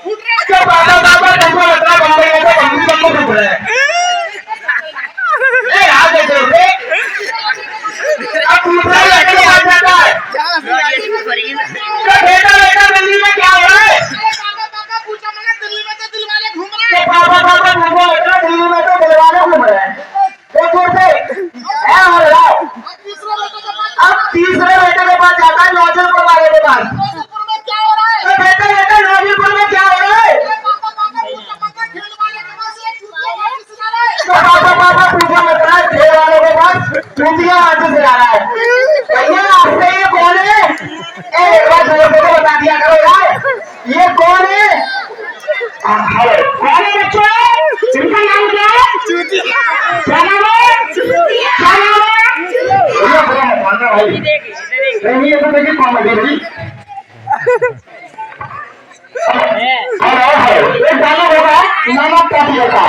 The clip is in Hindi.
क्या बाबा बाबा तुमको बता बम्बई में तो बम्बई बम्बई घूम रहे हैं ए आ गए रे अब दूसरा लड़का आ जाता है तो बेटा बेटा दिल्ली में क्या हो रहा है पापा पूछा मैंने दिल्ली में तो दिल वाले घूम रहे हैं। पापा पापा तुमको बता दिल्ली में तो दिल वाले घूम रहे हैं देखो से है हो रहा अब तीसरे बेटे के पास जाता है नौजलपुर वाले के पास नौजलपुर में क्या हो रहा है? तो बेटा बेटा नौजलपुर में क्या हो रहा है पापा पूछा मैंने खेल वाले के पास एक चूतिया माची सिखा रहा है। तो पापा पापा पूछा मत रहा खेल वालों के पास चूतिया हाथ से आ रहा है भैया आपसे ये कौन है एक बार जोर से बता दिया करो यार ये कौन है कौन है बच्चों इनका नाम क्या है चूतिया क्या नाम है चूतिया क्या नाम है ये बड़ा मत भाई नहीं ये तो देखिए कॉमेडी भाई और एक गाना होगा नमक का भी होगा